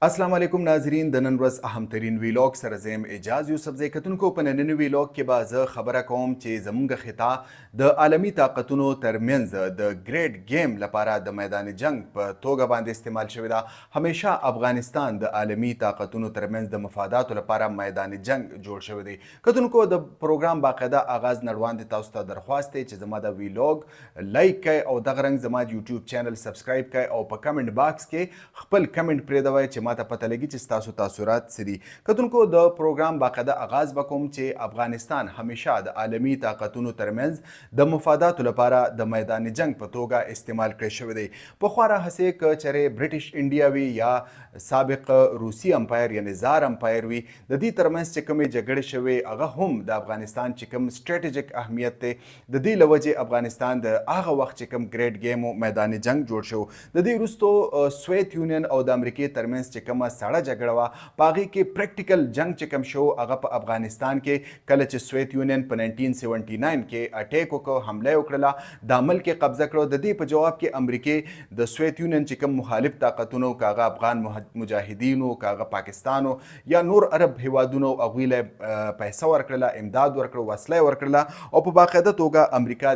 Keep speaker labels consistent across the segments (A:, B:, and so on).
A: अस्सलाम वालेकुम नाजरीन द नन ورځ اهم ترین ویلاګ سره زم اجازه یوسف زی کتونکو په نننی ویلاګ کې به زه خبره کوم چې زمونږ خطا د عالمی طاقتونو ترمنځ د ګریډ گیم لپاره د میدان جنگ په توګه باندې استعمال شوی دا. همیشه افغانستان د عالمی طاقتونو ترمنځ د مفاداتو لپاره میدان جنگ جوړ شوی دی. کتونکو د پروګرام باقاعده آغاز نړوان تاسو ته درخواست دی چې زما د ویلاګ لایک کړئ او دغه رنګ زما یوټیوب چینل سبسکرایب کړئ او په کمنټ باکس کې خپل کمنټ پرېږدوئ چې ماته پته لګي چې ستاسو تاثرات څه دي. کتونکو د پروګرام باقاعده آغاز وکوم چې افغانستان همیشه د عالمي طاقتونو ترمنځ د مفاداتو لپاره د میدان جنگ په توګه استعمال کړی شوی دی. پخوا راهیسې که چېرې برټش انډیا وي یا سابق روسي امپایر یعنې زار امپایر وي، د دې ترمنځ چې کومې جګړې شوې هغه هم د افغانستان چې کوم سټریټیجیک اهمیت دی د دې له وجې افغانستان د هغه وخت چې کوم ګریډ ګیم و میدان جنگ جوړ شو. د دې وروستو سوویت یونین او د امریکې ترمنځ چې کومه سړه جګړه وه په هغې کې پریکټیکل جنگ چې کوم شو هغه په افغانستان کې کله چې سوویت یونین په 1979 کې اټیک وکړ، حمله یې وکړله، دا ملک یې قبضه کړو. د دې په جواب کې امریکې د سوویت یونین چې کوم مخالف طاقتونو که هغه افغان مجاهدینو که هغه پاکستانو یا نور عرب هیوادونو هغوی له پیسه ورکړله، امداد ورکړه، وسله یې ورکړله او په باقاعده توګه امریکا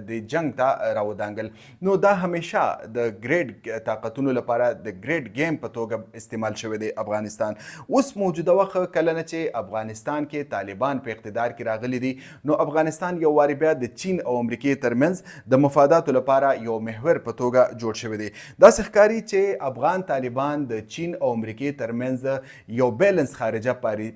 A: د جنگ ته راودانګل. نو دا همیشه د ګریډ طاقتونو لپاره د ګریډ گیم په توګه استعمال شوی دی افغانستان. اوس موجوده وخت کله نه چې افغانستان کې طالبان په اقتدار کې راغلي دي، نو افغانستان یو وارې بیا د چین او امریکې ترمنځ د مفاداتو لپاره یو محور په توګه جوړ شوی دی. داسې ښکاري چې افغان طالبان د چین او امریکې ترمنځ یو بیلنس خارجه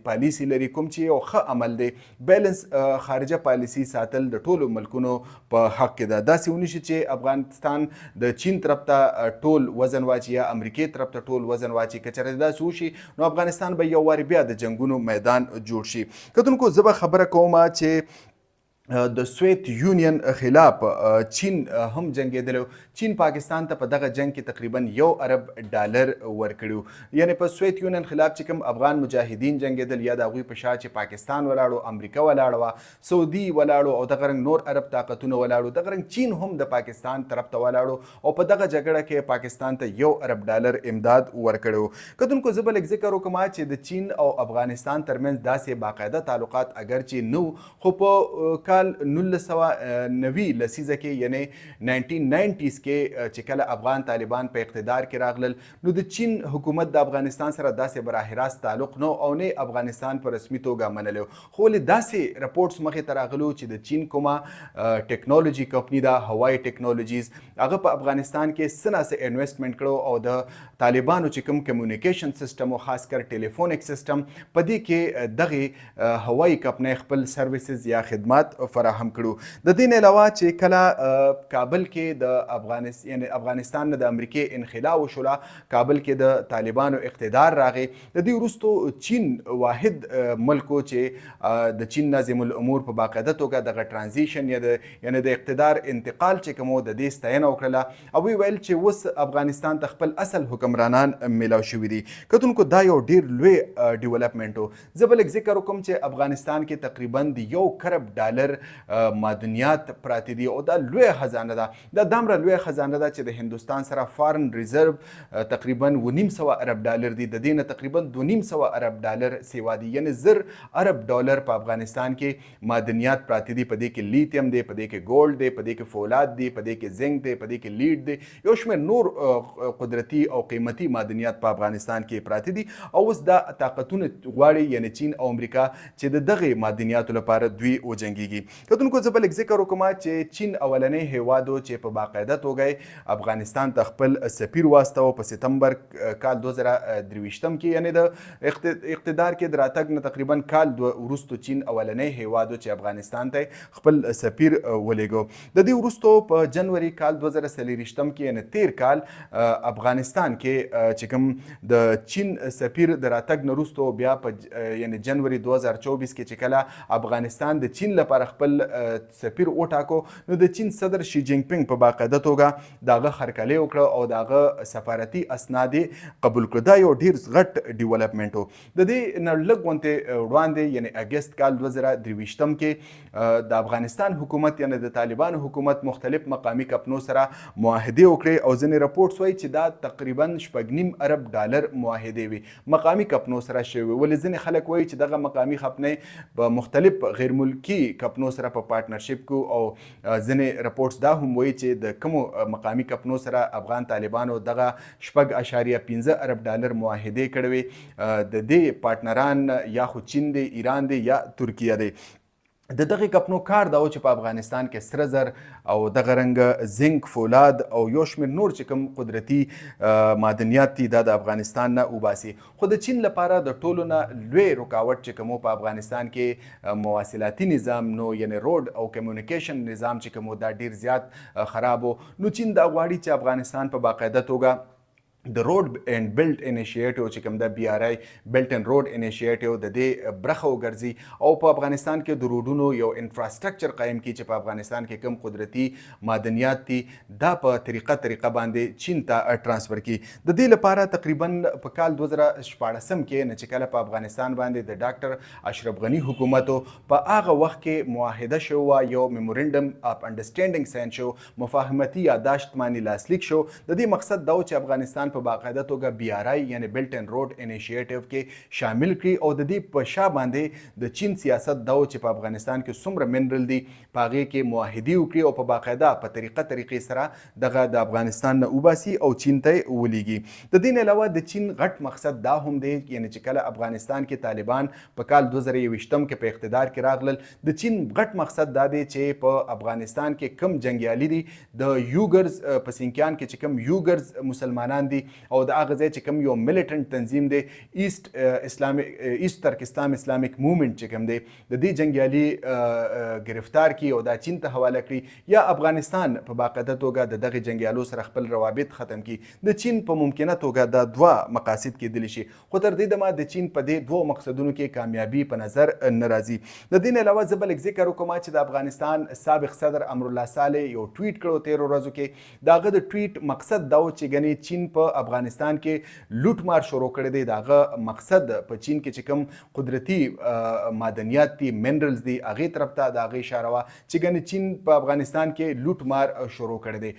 A: پالیسي لري، کوم چې یو ښه عمل دی. بیلنس خارجه پالیسي ساتل د ټولو ملکونو په حق کې ده. داسې ونه شي چې افغانستان د چین طرف ته ټول وزن واچي یا امریکې طرف ته ټول وزن واچي. که چېرې داسې وشي نو افغانستان به یو وارې بیا د جنګونو میدان جوړ شي. کتونکو زه به خبره کوم چې د سوویت یونین خلاف چین هم جنګېدلی. چین پاکستان ته په دغه جنگ کې تقریبا $1 ارب ورکړي. یعنې په سوویت یونین خلاف چې کوم افغان مجاهدین جنګېدل یا د هغوی په شا چې پاکستان ولاړو، امریکا ولاړه وه، سعودي ولاړو او دغه رنګ نور عرب طاقتونه ولاړو، دغه رنګ چین هم د پاکستان طرف ته ولاړو او په دغه جګړه کې پاکستان ته $1 ارب امداد ورکړی. کتونکو زه به لږ ذکر وکړم چې د چین او افغانستان ترمنځ داسې باقاعده تعلقات اگر چې نه وو، خو په 1990 لسیزه کې یعنی 1990s کې چې کله افغان طالبان په اقتدار کې راغلل، نو د چین حکومت د افغانستان سره داسې براه راست تعلق نه او نه افغانستان په رسمي توګه منلی. خو ولې داسې رپورټس مخې ته راغلو چې د چین کومه ټیکنالوجي کمپني ده هوای ټیکنالوجیز، هغه په افغانستان کې څه ناسې انویسټمنټ کړو او د طالبانو چې کوم کمیونیکیشن سیسټم او خاص کر ټلیفونیک سیسټم په دې کې دغه هوایي کمپنۍ خپل سرویسز یا خدمات فراهم کړو. د دې نه علاوه چې کله کابل کې د افغانستان نه د امریکې انخلا وشوله، کابل کې د طالبانو اقتدار راغی، د دې وروستو چین واحد ملک و چې د چین ناظم الامور په باقاعده توګه دغه ټرانزیشن یعنې د اقتدار انتقال چې کوم د دې ستاینه وکړله او ویې ویل چې اوس افغانستان ته خپل اصل حکمرانان میلاو شوي دي. کتونکو دا یو ډیر لوی ډیولپمنټ و. زه به لږ ذکر وکړم چې افغانستان کې تقریبا د $1 ارب معدنیات پراته دي او دا لویه خزانه ده. دا دومره لویه خزانه ده چې د هندوستان سره فارن ریزرو تقریبا $900 ارب دي. د دې نه تقریبا $200 ارب سیوا دي، یعنې $1,000 ارب په افغانستان کې معدنیات پراته دي. په دې کې لیتیم دی، په دې کې ګولډ دی، په دې کې فولاد دی، په دې کې زنک دی، په دې کې لیډ دی، یو شمېر نور قدرتي او قیمتي معدنیات په افغانستان کې پراته دي. او اوس دا طاقتونه غواړي یعنې چین او امریکا چې د دغې معدنیاتو لپاره دوی وجنګیږي. کتونکو زه به لږ ذکر وکړم چې چین اولنی هیواد و چې په باقاعده توګه افغانستان ته خپل سفیر واستاوه په سپتمبر کال 2023 کې، یعنې د اقتدار کې د راتګ نه تقریبا کال وروستو چین اولنی هیواد و چې افغانستان ته خپل سفیر ولیږو. د دې وروستو په جنوري کال 2023 کې یعنې تیر کال افغانستان کې چې کوم د چین سفیر د راتګ نه وروستو بیا په یعنې جنوري 2024 کې چې کله افغانستان د چین لپاره لپاره خپل سفیر وټاکو نو د چین صدر شي جین پینګ په باقاعده توګه دغه هرکلی وکړه او دغه سفارتي اسناد قبول کړه. دا یو ډیر غټ ډیولپمنټ و. د دې نه لږ غونتې وړاندې یعنی اګست کال 2023 کې د افغانستان حکومت یعنی د طالبان حکومت مختلف مقامی کمپنو سره معاهده وکړي او ځینې راپورټس وایي چې دا تقریبا 8.5 ارب ډالر معاهده وي مقامی کمپنو سره شوي. ولې ځینې خلک وایي چې دغه مقامی کمپنۍ په مختلف غیر ملکي کمپنو سره په پارټنرشپ کو او ځینې راپورټس دا هم وایي چې د کومو مقامی کمپنو سره افغان طالبانو دغه 4.15 ارب ډالر معاهده کړې وي. د دې پارټنران یا خو چین دی، ایران دی یا ترکیه دی. د دغه کمپنو کار دا و چې په افغانستان کې سره زر او دغه رنګ زنک، فولاد او یو شمېر نور چې کوم قدرتي معدنیات دي دا د افغانستان نه وباسي. خو د چین لپاره د ټولو نه لوی رکاوټ چې کوم په افغانستان کې مواصلاتي نظام نو یعنی روډ او کمیونیکیشن نظام چې کوم دا ډیر زیات خراب و. نو چین دا غواړي چې افغانستان په باقاعده توګه د روډ اینڈ بیلټ انیشیټیو چې کوم د بی آر آی بیلټ اینڈ روډ انیشیټیو د دې برخه وګرځي او په افغانستان کې د روډونو یو انفراستراکچر قایم کړي چې په افغانستان کې کوم قدرتي معدنیات دي دا په طریقه باندې چین ته ترانسفر کړي. د دې لپاره تقریبا په کال 2014 کې نه چې کله په افغانستان باندې د ډاکټر اشرف غنی حکومت په هغه وخت کې معاهده شو یو میمورندم اف انډرسټینډینګ ساين شو، مفاهمتي یادداشت باندې لاسلیک شو. د دې مقصد دا و چې افغانستان په باقاعده توګه بی آر آی یعنی بیلټ اینڈ روډ انیشیټیو کې شامل کړي او د دې په شا باندې د چین سیاست دا و چې په افغانستان کې څومره منرل دي په هغې کې معاهدې وکړي او په باقاعده په طریقې سره دغه د افغانستان نه وباسي او چین ته ولېږي. د دې نه علاوه د چین غټ مقصد دا هم دی یعنی چې کله افغانستان کې طالبان په کال 2021 کې په اقتدار کې راغلل د چین غټ مقصد دا دی چې په افغانستان کې کم جنګیالي دي د یوګرز په سینکیان کې چې کم یوګرز مسلمانان دي او د هغه ځای چې کوم یو میلیټنټ تنظیم دی ایست ترکستان اسلامیک موومنټ چې کوم دی د دې جنګیالي گرفتار کړي او دا چین ته حواله کړي یا افغانستان په باقاعده توګه د دغه جنګیالو سره خپل روابط ختم کړي. د چین په ممکنه توګه دا دوه مقاصد کېدلی شي خو تر دې دمه د چین په دې دوه مقصدونو کې کامیابي په نظر نه راځي. د دې نه علاوه زه بل ذکر وکړم چې د افغانستان سابق صدر امرالله صالح یو ټویټ کړو 13 ورځو کې. د هغه د ټویټ مقصد دا و چې ګنې چین په افغانستان کې لوټ مار شروع کړی دی. دغه مقصد په چین کې چې کوم قدرتي معدنیات دي منرلز دي هغې طرف ته د هغې اشاره وه چې ګنې چین په افغانستان کې لوټ مار شروع کړی دی.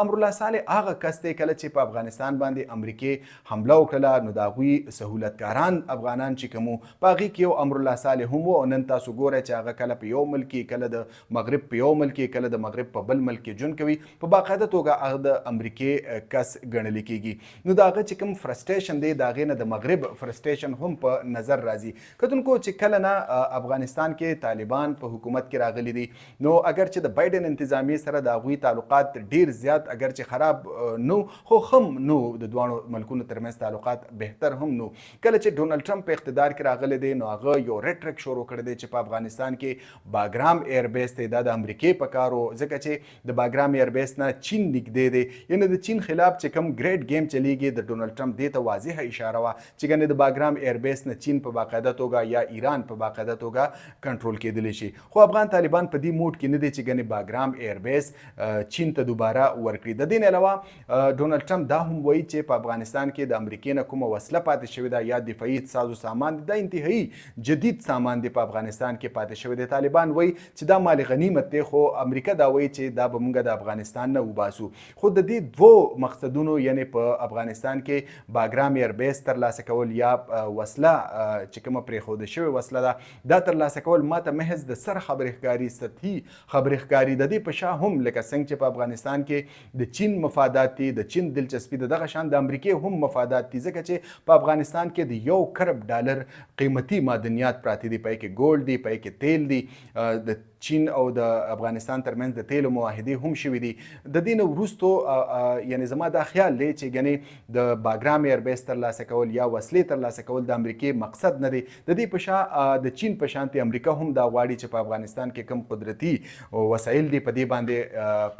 A: امرالله صالح هغه کس دی کله چې په افغانستان باندې امریکې حمله وکړله نو د هغوی سهولتکاران افغانان چې کوم په هغې کې یو امرالله صالح هم و. نن تاسو ګورئ چې هغه کله په یو ملک کې کله د مغرب په یو ملک کې کله د مغرب په بل ملک کې ژوند کوي په باقاعده توګه هغه د امریکې کس ګڼل کېږي. نو د هغه چې کوم فرسټریشن دی د هغې نه د مغرب فرسټریشن هم په نظر راځي. کتونکو چې کله نه افغانستان کې طالبان په حکومت کې راغلي دي نو اگر چې د بایډن انتظامیې سره د هغوی تعلقات ډیر زیات اگر چې خراب نو خو هم نو د دواړو ملکونو ترمنځ تعلقات بهتر هم نو. کله چې ډونالډ ټرمپ په اقتدار کې راغلی دی نو هغه یو ریټریک شروع کړی دی چې په افغانستان کې باګرام ایربیس دی دا د امریکې په کار و ځکه چې د باګرام ایربیس نه چین نږدې دی یعنې د چین خلاف چې کوم ګریډ گیم چلیږي د ډونالډ ټرمپ دې ته واضحه اشاره وه چې ګنې د باګرام ایربیس نه چین په باقاعده توګه یا ایران په باقاعده توګه کنټرول کېدلی شي. خو افغان طالبان په دې موډ کې نه دی چې ګنې باګرام ایربیس چین ته دوباره ورکړي. د دې نه علاوه ډونالډ ټرمپ دا هم وایي چې په افغانستان کې د امریکې نه کومه وسله پاتې شوې ده یا دفاعي سازو سامان دا انتهایی جدید سامان دی په افغانستان کې پاتې شوی دی. طالبان وایي چې دا مال غنیمت دی خو امریکا دا وایي چې دا به موږ د افغانستان نه وباسو. خو د دې دوو مقصدونو یعنی په افغانستان کې باګرام ایربیس ترلاسه کول یا وسله چې کومه پرېښوده شوې وسله ده دا ترلاسه کول ماته محض د سر خبرې ښکاري سطحي خبرې ښکاري. د دې په شا هم لکه څنګه چې په افغانستان کې د چین مفادات دي د چین دلچسپي د دغه شان د امریکې هم مفادات دي ځکه چې په افغانستان کې د 1 کرب ډالر قیمتي معدنیات پراته دي پای کې ګولډ دی پای کې تیل دی. د چین او د افغانستان ترمنځ د تیلو معاهدې هم شوي دي. د دې نه وروستو یعنی زما دا خیال دی چې ګنې د باګرام ایربیس ترلاسه کول یا وسلې ترلاسه کول د امریکې مقصد نه دی. د دې په شا د چین په شانتې امریکا هم دا غواړي چې په افغانستان کې کوم قدرتي وسایل دي په دې باندې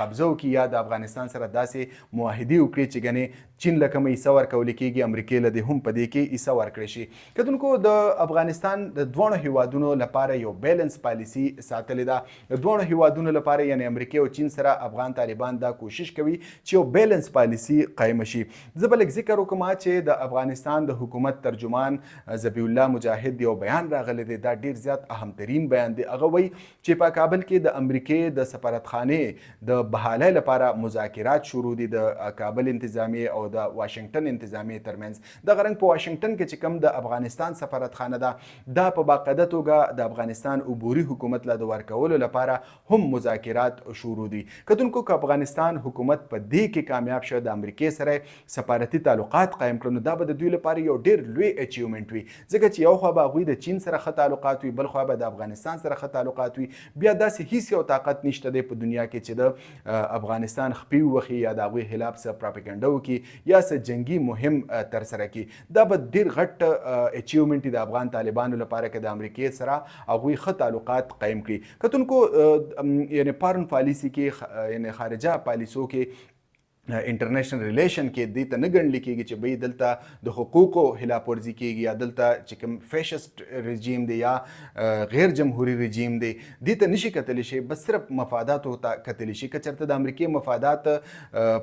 A: قبضه وکړي یا د افغانستان سره داسې معاهدې وکړي چې ګنې چین له کومه حصه ورکول کېږي امریکې له دې هم په دې کې حصه ورکړی شي. کتونکو د افغانستان د دواړو هیوادونو لپاره یو بیلنس پالیسي ساتلې کړې ده. دوه هیوادونو لپاره یعنی امریکا او چین سره افغان طالبان دا کوشش کوي چې یو بیلنس پالیسی قائم شي. زه به لږ ذکر وکم چې د افغانستان د حکومت ترجمان ذبیح الله مجاهد یو بیان راغلی دی، دا ډیر زیات اهم ترین بیان دی. هغه وایي چې په کابل کې د امریکای د سفارتخانې د بحالۍ لپاره مذاکرات شروع دي د کابل انتظامیه او د واشنگټن انتظامیه ترمنځ. دغه رنګ په واشنگټن کې چې کوم د افغانستان سفارتخانه ده دا په باقاعده توګه د افغانستان عبوري حکومت له د ورکولو لپاره هم مذاکرات شروع دي. کتونکو که افغانستان حکومت په دې کې کامیاب شو د امریکای سره سفارتي تعلقات قائم کړو نو دا به د دوی لپاره یو ډیر لوی اچیومنټ وي، ځکه چې یو خوا به هغوی د چین سره ښه تعلقات وي، بل خوا به د افغانستان سره ښه تعلقات وي. بیا داسې هیڅ یو طاقت نشته دی په دنیا کې چې د افغانستان خپې ووخي یا د هغوی خلاف څه پراپګنډه وکړي یا څه جنګي مهم ترسره کړي. دا به ډېر غټ اچیومنټ د افغان طالبانو لپاره که د امریکې سره هغوی ښه تعلقات قایم کړي. کتونکو یعنی فارن پالیسي کې یعنی خارجه پالیسو کې انټرنیشنل ریلیشن کې دې ته نه ګڼل کېږي چې بهی دلته د حقوقو خلاف ورزي کېږي یا دلته چې کوم فیشسټ رژیم دی یا غیر جمهوري رژیم دی دې ته نشي کتلی شي، بس صرف مفاداتو ته کتلی شي. که چېرته د امریکې مفادات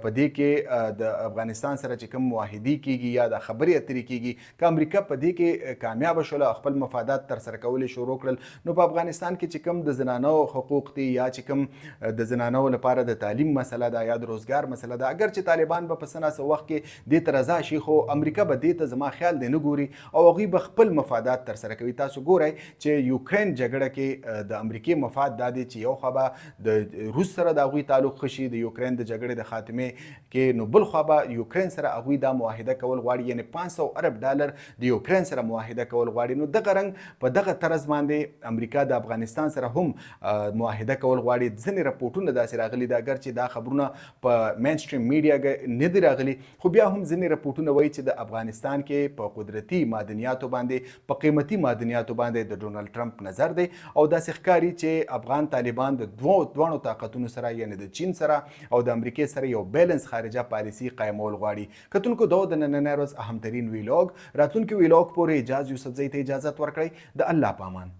A: په دې کې د افغانستان سره چې کوم معاهدې کېږي یا د خبرې اترې کېږي، که امریکا په دې کې کامیابه شوله خپل مفادات ترسره کولی شروع کړل نو په افغانستان کې چې کوم د زنانو حقوق دي یا چې کوم د زنانو لپاره د تعلیم مسله ده یا د روزګار مسله ده، اگر چې طالبان به په څه ناڅه وخت کې دې ته رضا شي خو امریکا به دې ته زما خیال دی نه ګوري او هغوی به خپل مفادات ترسره کوي. تاسو ګورئ چې یوکرین جګړه کې د امریکې مفاد دا دی چې یو خوا به د روس سره د هغوی تعلق ښه شي د یوکرین د جګړې د خاتمې کې، نو بل خوا به یوکرین سره هغوی دا معاهده کول غواړي، یعنی 500 ارب ډالر د یوکرین سره معاهده کول غواړي. نو دغه رنګ په دغه طرز باندې امریکا د افغانستان سره هم معاهده کول غواړي. ځینې راپورټونه داسې راغلي دي، اگر چې دا خبرونه په مین سټریم میډیا نه دی راغلي خو بیا هم ځینې راپورټونه وایي چې د افغانستان کې په قدرتي معدنیاتو باندې په قیمتي معدنیاتو باندې د ډونالډ ټرمپ نظر دی او داسې ښکاري چې افغان طالبان د دواړو طاقتونو سره یعنی د چین سره او د امریکې سره یو بیلنس خارجه پالیسي قایمول غواړي. کتونکو دا د نننۍ ورځ اهم ترین ویلاګ، راتلونکي ویلاګ پورې اجازه یوسفزۍ ته اجازت ورکړئ. د الله په امان.